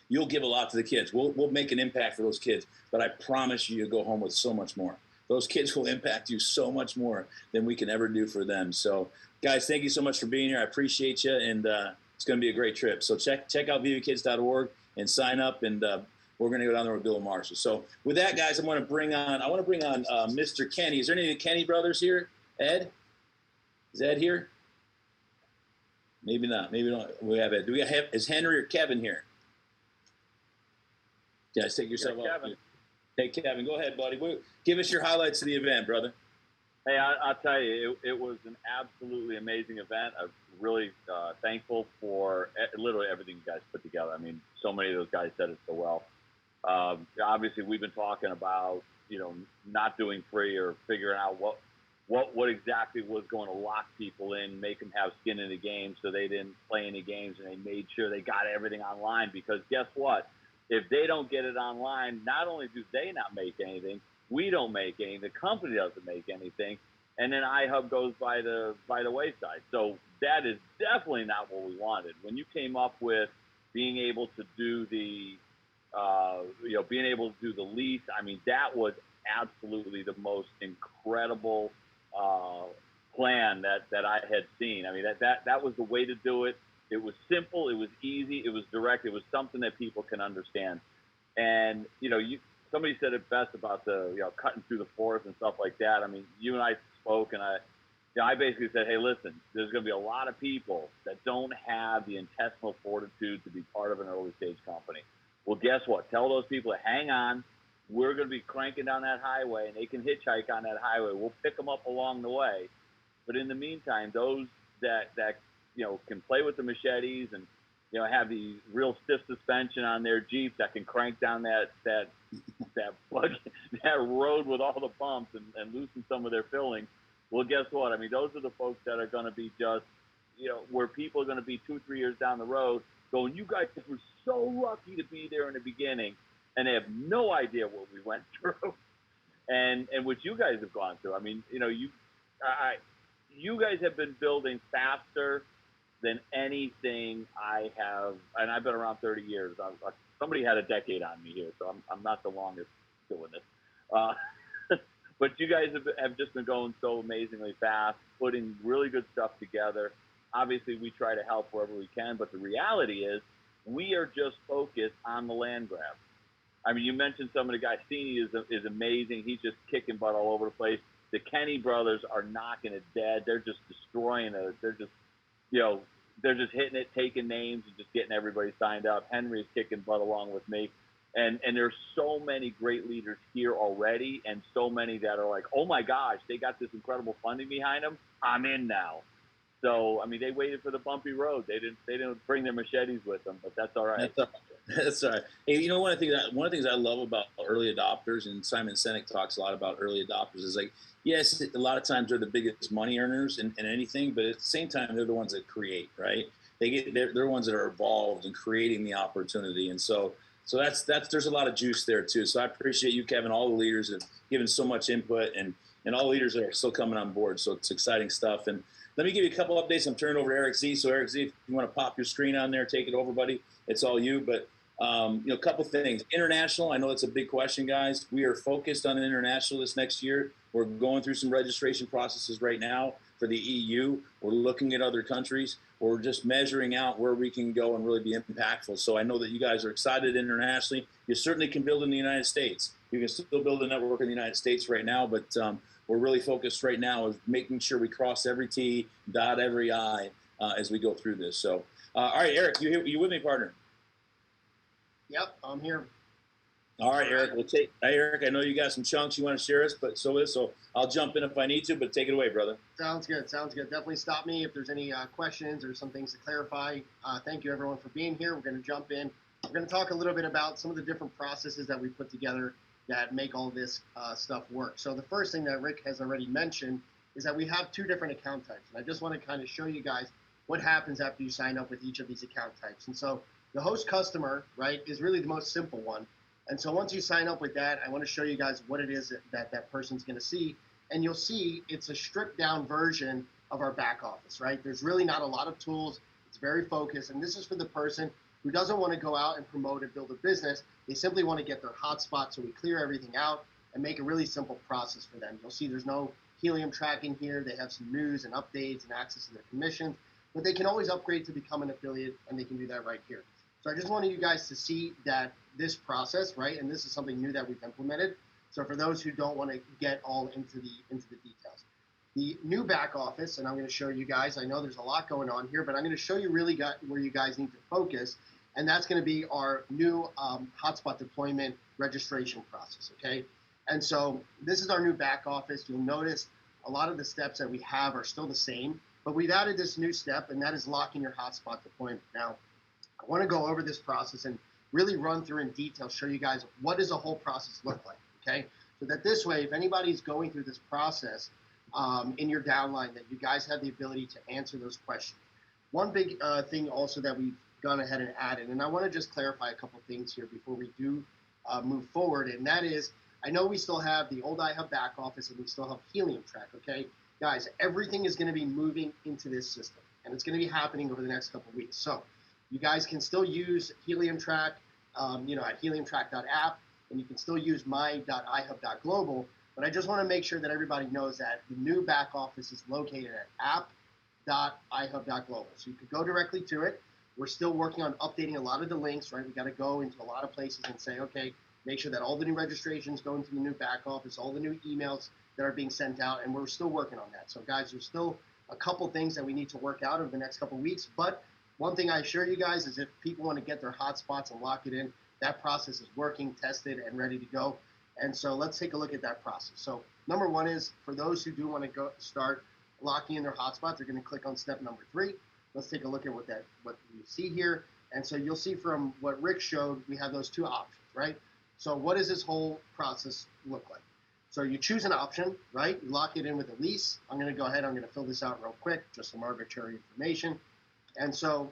you'll give a lot to the kids. We'll make an impact for those kids, but I promise you, you'll go home with so much more. Those kids will impact you so much more than we can ever do for them. So, guys, thank you so much for being here. I appreciate you, and it's going to be a great trip. So check out vivakids.org and sign up, and we're going to go down there with Bill and Marcia. So with that, guys, I want to bring on Mr. Kenny. Is there any of the Kenny brothers here? Ed? Is Ed here? Maybe not. Maybe not. We have Ed. Is Henry or Kevin here? Guys, take yourself off. Kevin. Hey, Kevin, go ahead, buddy. Give us your highlights of the event, brother. Hey, I'll tell you, it was an absolutely amazing event. I'm really thankful for literally everything you guys put together. I mean, so many of those guys said it so well. Obviously, we've been talking about, not doing free or figuring out what exactly was going to lock people in, make them have skin in the game so they didn't play any games, and they made sure they got everything online. Because guess what? If they don't get it online, not only do they not make anything, we don't make anything, the company doesn't make anything, and then IHUB goes by the wayside. So that is definitely not what we wanted. When you came up with being able to do the being able to do the lease, I mean, that was absolutely the most incredible plan that I had seen. I mean, that was the way to do it. It was simple, it was easy, it was direct, it was something that people can understand. And somebody said it best about the cutting through the forest and stuff like that. I mean, you and I spoke, and I basically said, hey, listen, there's going to be a lot of people that don't have the intestinal fortitude to be part of an early stage company. Well, guess what? Tell those people to hang on. We're going to be cranking down that highway, and they can hitchhike on that highway. We'll pick them up along the way. But in the meantime, those that can play with the machetes and have the real stiff suspension on their Jeep that can crank down that road with all the bumps and loosen some of their fillings. Well, guess what? I mean, those are the folks that are going to be just, where people are going to be 2-3 years down the road going, you guys were so lucky to be there in the beginning, and they have no idea what we went through and what you guys have gone through. I mean, you guys have been building faster than anything I have, and I've been around 30 years. Somebody had a decade on me here, so I'm not the longest doing this. But you guys have just been going so amazingly fast, putting really good stuff together. Obviously, we try to help wherever we can, but the reality is we are just focused on the land grab. I mean, you mentioned some of the guys. Steeny is amazing. He's just kicking butt all over the place. The Kenny brothers are knocking it dead. They're just destroying it. They're just, they're just hitting it, taking names, and just getting everybody signed up. Henry is kicking butt along with me. And there's so many great leaders here already, and so many that are like, oh my gosh, they got this incredible funding behind them. I'm in now. So I mean, they waited for the bumpy road. They didn't bring their machetes with them, but that's all right. That's all right. Hey, one of the things I love about early adopters, and Simon Sinek talks a lot about early adopters, is like, yes, a lot of times they're the biggest money earners in anything, but at the same time, they're the ones that create, right? They're the ones that are involved in creating the opportunity, and so that's there's a lot of juice there too. So I appreciate you, Kevin. All the leaders have given so much input, and all the leaders that are still coming on board. So it's exciting stuff. And let me give you a couple updates. I'm turning over to Eric Z. So Eric Z, if you want to pop your screen on there, take it over, buddy. It's all you. But a couple things. International. I know it's a big question, guys. We are focused on international this next year. We're going through some registration processes right now for the EU. We're looking at other countries. We're just measuring out where we can go and really be impactful. So I know that you guys are excited internationally. You certainly can build in the United States. You can still build a network in the United States right now, but we're really focused right now of making sure we cross every T, dot every I as we go through this. So, all right, Eric, you with me, partner? Yep, I'm here. All right, Eric. Hey, Eric, I know you got some chunks you want to share us, so I'll jump in if I need to, but take it away, brother. Sounds good. Definitely stop me if there's any questions or some things to clarify. Thank you, everyone, for being here. We're going to jump in. We're going to talk a little bit about some of the different processes that we put together that make all this stuff work. So the first thing that Rick has already mentioned is that we have 2 different account types. And I just want to kind of show you guys what happens after you sign up with each of these account types. And so the host customer, right, is really the most simple one. And so once you sign up with that, I want to show you guys what it is that person's going to see. And you'll see it's a stripped down version of our back office, right? There's really not a lot of tools. It's very focused. And this is for the person who doesn't want to go out and promote and build a business. They simply want to get their hotspot, so we clear everything out and make a really simple process for them. You'll see there's no helium tracking here. They have some news and updates and access to their commissions, but they can always upgrade to become an affiliate, and they can do that right here. So I just wanted you guys to see that this process, right, and this is something new that we've implemented. So for those who don't want to get all into the details, the new back office, and I'm going to show you guys, I know there's a lot going on here, but I'm going to show you really where you guys need to focus, and that's going to be our new hotspot deployment registration process, okay? And so this is our new back office. You'll notice a lot of the steps that we have are still the same, but we've added this new step, and that is locking your hotspot deployment. Now, I want to go over this process and really run through in detail, show you guys what does the whole process look like, okay? So that this way, if anybody's going through this process, in your downline that you guys have the ability to answer those questions. One big thing also that we've gone ahead and added, and I want to just clarify a couple things here before we do move forward, and that is, I know we still have the old IHUB back office and we still have Helium Track, okay? Guys, everything is going to be moving into this system, and it's going to be happening over the next couple of weeks. So you guys can still use Helium Track, at heliumtrack.app, and you can still use my.ihub.global, but I just want to make sure that everybody knows that the new back office is located at app.ihub.global. So you could go directly to it. We're still working on updating a lot of the links, right? We got to go into a lot of places and say, okay, make sure that all the new registrations go into the new back office, all the new emails that are being sent out, and we're still working on that. So guys, there's still a couple things that we need to work out over the next couple weeks, but one thing I assure you guys is if people want to get their hotspots and lock it in, that process is working, tested, and ready to go. And so let's take a look at that process. So number one is, for those who do want to go start locking in their hotspots, they're going to click on step number 3. Let's take a look at what you see here. And so you'll see from what Rick showed, we have those 2 options, right? So what does this whole process look like? So you choose an option, right? You lock it in with a lease. I'm going to go ahead. I'm going to fill this out real quick, just some arbitrary information. And so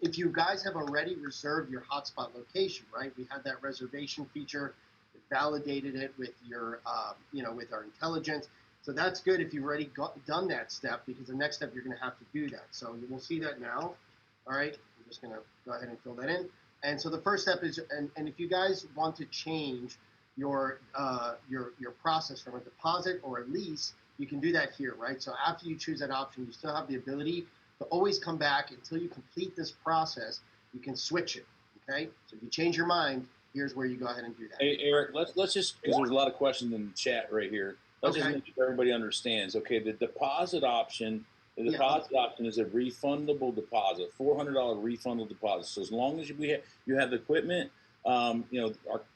if you guys have already reserved your hotspot location, right? We have that reservation feature. We validated it with your, with our intelligence. So that's good if you've already done that step, because the next step you're going to have to do that. So you will see that now. All right. I'm just going to go ahead and fill that in. And so the first step is, and if you guys want to change your process from a deposit or a lease, you can do that here, right? So after you choose that option, you still have the ability to always come back until you complete this process. You can switch it, okay? So if you change your mind, here's where you go ahead and do that. Hey, Eric, let's just, because there's a lot of questions in the chat right here. Let's just make sure everybody understands. Okay, the deposit option is a refundable deposit, $400 refundable deposit. So as long as you have the equipment, our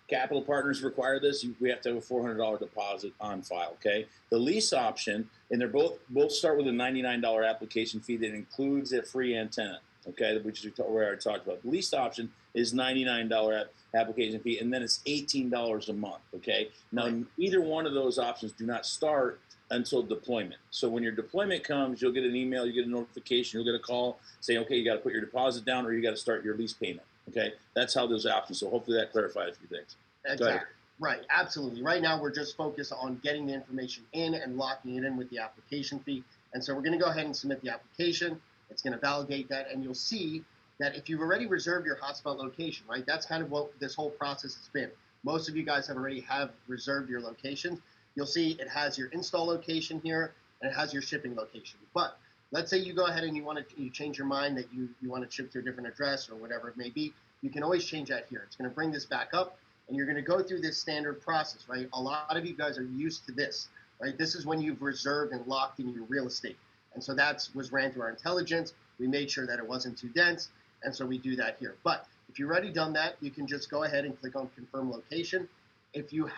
capital partners require this. We have to have a $400 deposit on file. Okay. The lease option, and they're both start with a $99 application fee that includes a free antenna. Okay, which we already talked about. The lease option is $99 application fee, and then it's $18 a month. Okay. Now, either one of those options do not start until deployment. So when your deployment comes, you'll get an email, you get a notification, you'll get a call saying, okay, you got to put your deposit down or you got to start your lease payment. Okay, that's how those options. So hopefully that clarifies a few things. Exactly. Right, absolutely. Right now we're just focused on getting the information in and locking it in with the application fee. And so we're going to go ahead and submit the application. It's going to validate that, and you'll see that if you've already reserved your hotspot location, right, that's kind of what this whole process has been. Most of you guys have already reserved your locations. You'll see it has your install location here, and it has your shipping location. But let's say you go ahead and you change your mind that you want to ship to a different address or whatever it may be. You can always change that here. It's going to bring this back up, and you're going to go through this standard process, right? A lot of you guys are used to this, right? This is when you've reserved and locked in your real estate. And so that was ran through our intelligence. We made sure that it wasn't too dense, and so we do that here. But if you've already done that, you can just go ahead and click on confirm location. If you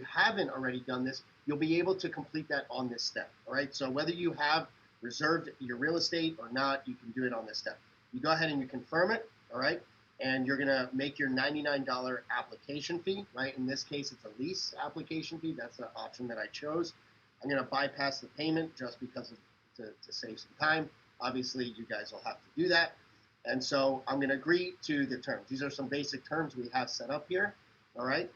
haven't already done this, you'll be able to complete that on this step, all right? So whether you have reserved your real estate or not, you can do it on this step. You go ahead and you confirm it, all right? And you're gonna make your $99 application fee, right? In this case, it's a lease application fee. That's the option that I chose. I'm gonna bypass the payment just because to save some time. Obviously, you guys will have to do that. And so I'm gonna agree to the terms. These are some basic terms we have set up here, all right?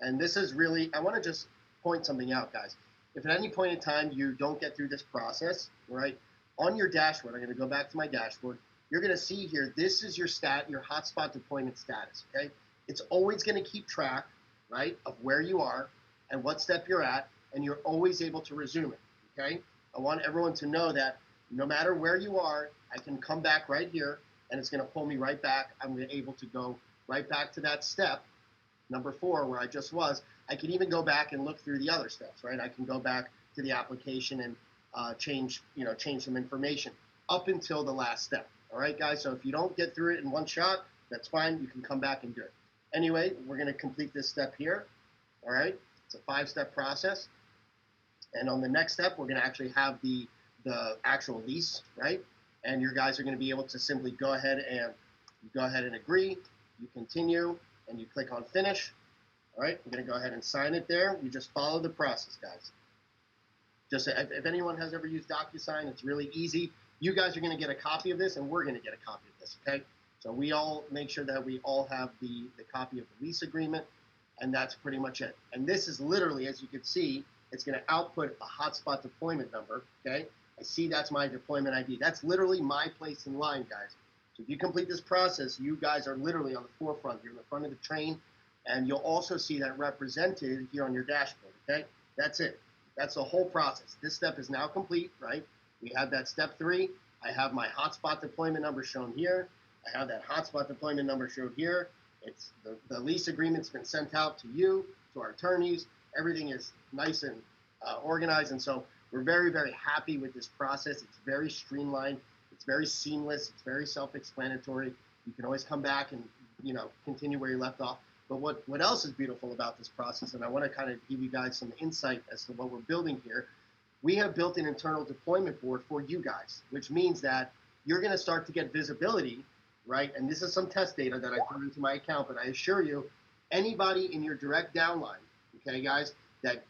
And this is really, I wanna just point something out, guys. If at any point in time you don't get through this process, right, on your dashboard, I'm going to go back to my dashboard, you're going to see here, this is your hotspot deployment status, okay? It's always going to keep track, right, of where you are and what step you're at, and you're always able to resume it, okay? I want everyone to know that no matter where you are, I can come back right here, and it's going to pull me right back. I'm able to go right back to that step, number 4, where I just was. I can even go back and look through the other steps, right? I can go back to the application and change some information up until the last step. All right, guys. So if you don't get through it in one shot, that's fine. You can come back and do it. Anyway, we're going to complete this step here. All right. It's a 5-step process. And on the next step, we're going to actually have the actual lease, right? And your guys are going to be able to simply go ahead and agree. You continue, and you click on finish. All right, we're going to go ahead and sign it there. You just follow the process, guys. Just if anyone has ever used DocuSign, it's really easy. You guys are going to get a copy of this, and we're going to get a copy of this, okay? So we all make sure that we all have the copy of the lease agreement, and that's pretty much it. And this is literally, as you can see, it's going to output a hotspot deployment number, okay? I see that's my deployment ID. That's literally my place in line, guys. So if you complete this process, you guys are literally on the forefront. You're in the front of the train, and you'll also see that represented here on your dashboard, okay? That's it. That's the whole process. This step is now complete, right? We have that step 3. I have my hotspot deployment number shown here. I have that hotspot deployment number shown here. It's the lease agreement's been sent out to you, to our attorneys. Everything is nice and organized, and so we're very, very happy with this process. It's very streamlined. It's very seamless. It's very self-explanatory. You can always come back and, continue where you left off. But what else is beautiful about this process, and I want to kind of give you guys some insight as to what we're building here, we have built an internal deployment board for you guys, which means that you're going to start to get visibility, right? And this is some test data that I threw into my account, but I assure you, anybody in your direct downline, okay, guys, that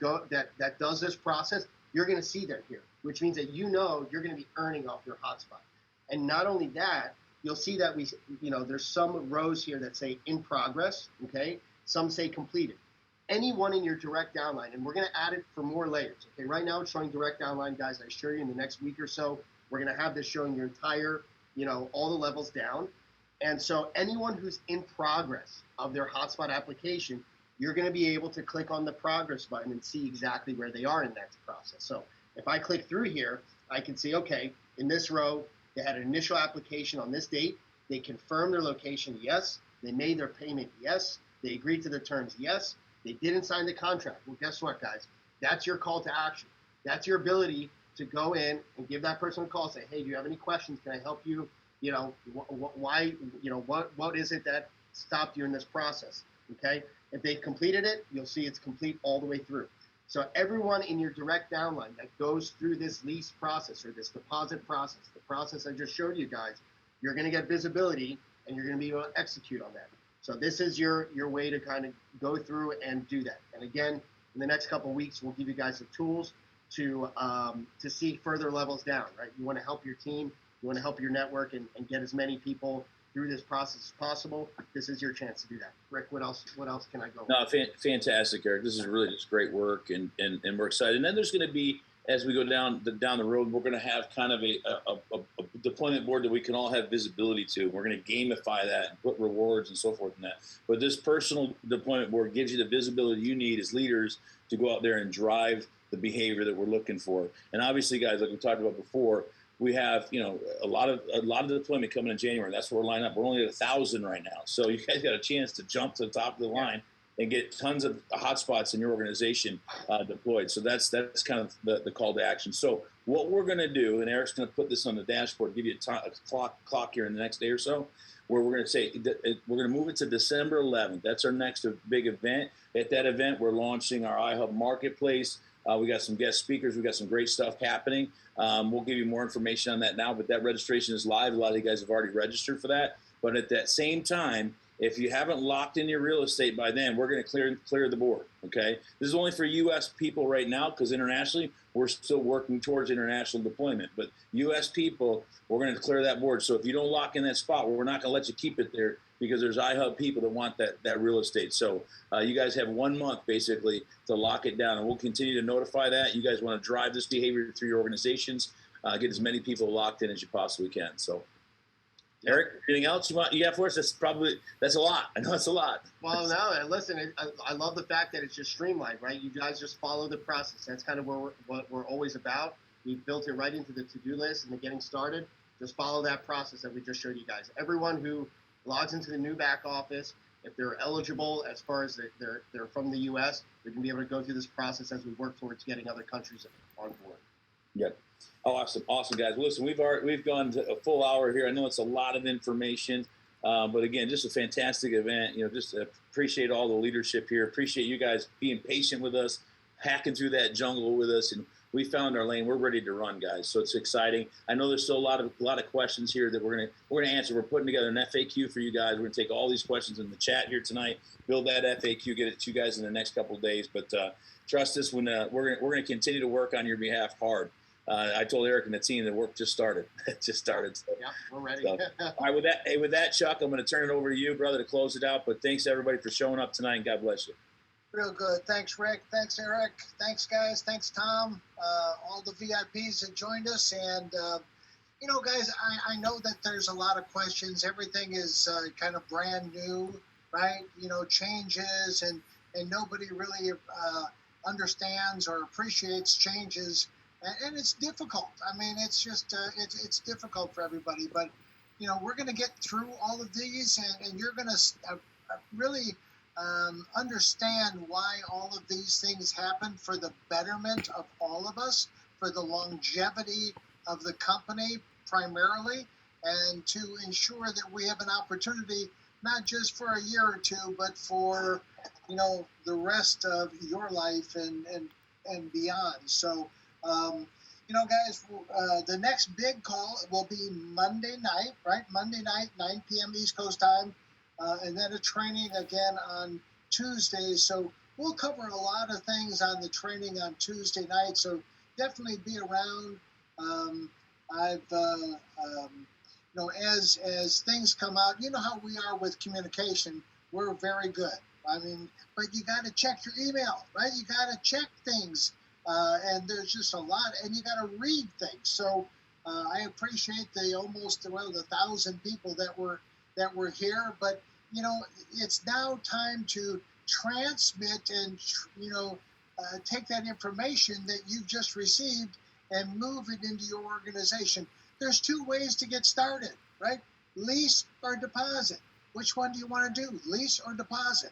does this process, you're going to see them here, which means that you're going to be earning off your hotspot. And not only that, you'll see that there's some rows here that say in progress, okay? Some say completed. Anyone in your direct downline, and we're going to add it for more layers, okay? Right now it's showing direct downline, guys. I assure you in the next week or so, we're going to have this showing your entire, all the levels down. And so anyone who's in progress of their hotspot application, you're going to be able to click on the progress button and see exactly where they are in that process. So if I click through here, I can see, okay, in this row, they had an initial application on this date. They confirmed their location, yes. They made their payment, yes. They agreed to the terms, yes. They didn't sign the contract. Well, guess what, guys? That's your call to action. That's your ability to go in and give that person a call, say, hey, do you have any questions? Can I help you? Why, what is it that stopped you in this process? Okay? If they've completed it, you'll see it's complete all the way through. So everyone in your direct downline that goes through this lease process or this deposit process, the process I just showed you guys, you're going to get visibility and you're going to be able to execute on that. So this is your way to kind of go through and do that. And again, in the next couple of weeks, we'll give you guys the tools to see further levels down, right? You want to help your team, you want to help your network and get as many people through this process as possible. This is your chance to do that. Rick, what else can I go with? No, fantastic, Eric. This is really just great work, and we're excited. And then there's going to be, as we go down the road, we're going to have kind of a deployment board that we can all have visibility to. We're going to gamify that and put rewards and so forth in that. But this personal deployment board gives you the visibility you need as leaders to go out there and drive the behavior that we're looking for. And obviously, guys, like we talked about before, we have, a lot of the deployment coming in January. That's where we're lining up. We're only at 1,000 right now. So you guys got a chance to jump to the top of the line and get tons of hotspots in your organization deployed. So that's kind of the call to action. So what we're going to do, and Eric's going to put this on the dashboard, give you a clock here in the next day or so, where we're going to say we're going to move it to December 11th. That's our next big event. At that event, we're launching our IHUB marketplace. We got some guest speakers. We got some great stuff happening. We'll give you more information on that now, but that registration is live. A lot of you guys have already registered for that. But at that same time, if you haven't locked in your real estate by then, we're going to clear the board, okay? This is only for U.S. people right now because internationally, we're still working towards international deployment. But U.S. people, we're going to clear that board. So if you don't lock in that spot, we're not going to let you keep it there because there's IHUB people that want that real estate. So you guys have 1 month, basically, to lock it down. And we'll continue to notify that. You guys want to drive this behavior through your organizations, get as many people locked in as you possibly can. So. Eric, anything else you have for us? That's a lot. I know it's a lot. Well, no, listen, I love the fact that it's just streamlined, right? You guys just follow the process. That's kind of what we're always about. We built it right into the to-do list and the getting started. Just follow that process that we just showed you guys. Everyone who logs into the new back office, if they're eligible as far as they're from the U.S., we can be able to go through this process as we work towards getting other countries on board. Yep. Awesome, guys. Well, listen, we've gone to a full hour here. I know it's a lot of information, but again, just a fantastic event. Just appreciate all the leadership here. Appreciate you guys being patient with us, hacking through that jungle with us, and we found our lane. We're ready to run, guys. So it's exciting. I know there's still a lot of questions here that we're gonna answer. We're putting together an FAQ for you guys. We're gonna take all these questions in the chat here tonight, build that FAQ, get it to you guys in the next couple of days. But trust us, when we're gonna continue to work on your behalf hard. I told Eric and the team that work just started. It just started. So, yeah, we're ready. So, all right, with that, Chuck, I'm going to turn it over to you, brother, to close it out. But thanks everybody for showing up tonight, and God bless you. Real good. Thanks, Rick. Thanks, Eric. Thanks, guys. Thanks, Tom. All the VIPs that joined us. And, guys, I know that there's a lot of questions. Everything is kind of brand new, right? Changes, and nobody really understands or appreciates changes. And it's difficult. I mean, it's just it's difficult for everybody. But we're going to get through all of these, and you're going to really understand why all of these things happen for the betterment of all of us, for the longevity of the company primarily, and to ensure that we have an opportunity not just for a year or two, but for the rest of your life and beyond. So. Guys, the next big call will be Monday night, right? Monday night, 9 p.m. East Coast time, and then a training again on Tuesday. So we'll cover a lot of things on the training on Tuesday night. So definitely be around. As things come out, you know how we are with communication. We're very good. I mean, but you got to check your email, right? You got to check things. And there's just a lot, and you got to read things. So I appreciate the 1,000 people that were here. But it's now time to transmit and take that information that you've just received and move it into your organization. There's two ways to get started, right? Lease or deposit. Which one do you want to do? Lease or deposit?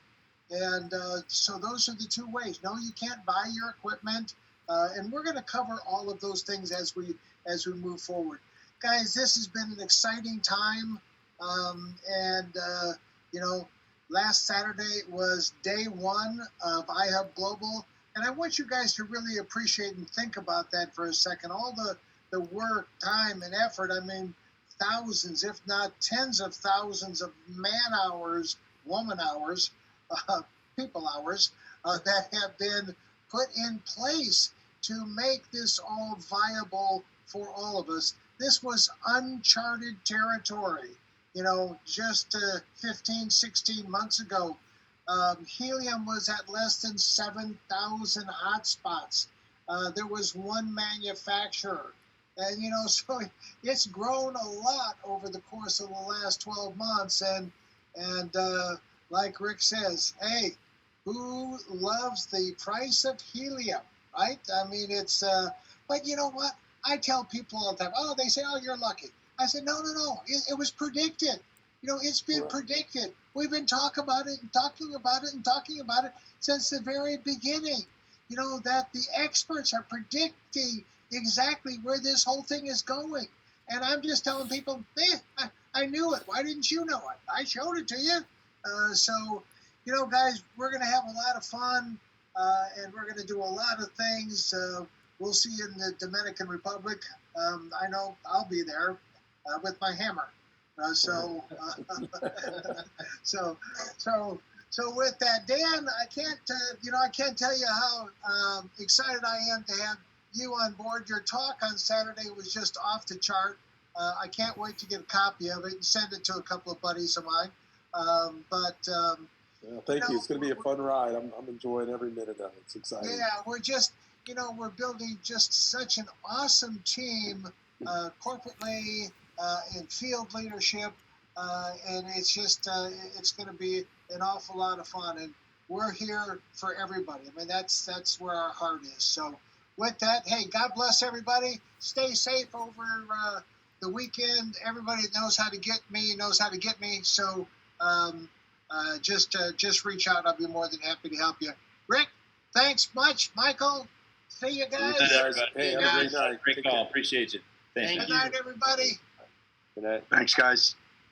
And so those are the two ways. No, you can't buy your equipment. And we're going to cover all of those things as we move forward. Guys, this has been an exciting time. Last Saturday was day one of IHUB Global. And I want you guys to really appreciate and think about that for a second. All the work, time, and effort. I mean, thousands, if not tens of thousands of man hours, woman hours, people hours that have been put in place to make this all viable for all of us. This was uncharted territory, just 15, 16 months ago. Helium was at less than 7,000 hotspots. There was one manufacturer. And, so it's grown a lot over the course of the last 12 months. And like Rick says, hey, who loves the price of helium, right? I mean, it's, but you know what? I tell people all the time, they say, you're lucky. I said, no. It was predicted. It's been predicted. We've been talking about it since the very beginning. That the experts are predicting exactly where this whole thing is going. And I'm just telling people, I knew it. Why didn't you know it? I showed it to you. So, guys, we're going to have a lot of fun, and we're going to do a lot of things. We'll see you in the Dominican Republic. I know I'll be there with my hammer. So with that, Dan, I can't tell you how excited I am to have you on board. Your talk on Saturday was just off the chart. I can't wait to get a copy of it and send it to a couple of buddies of mine. Thank you. It's going to be a fun ride. I'm enjoying every minute of it. It's exciting. Yeah, we're just, we're building just such an awesome team corporately in field leadership. And it's just, it's going to be an awful lot of fun. And we're here for everybody. I mean, that's where our heart is. So with that, hey, God bless everybody. Stay safe over the weekend. Everybody that knows how to get me knows how to get me. So just reach out. I'll be more than happy to help you. Rick, thanks much. Michael, see you guys. Hey, have a great night. Great call. Appreciate you. Thank you. Good night, everybody. Good night. Thanks, guys.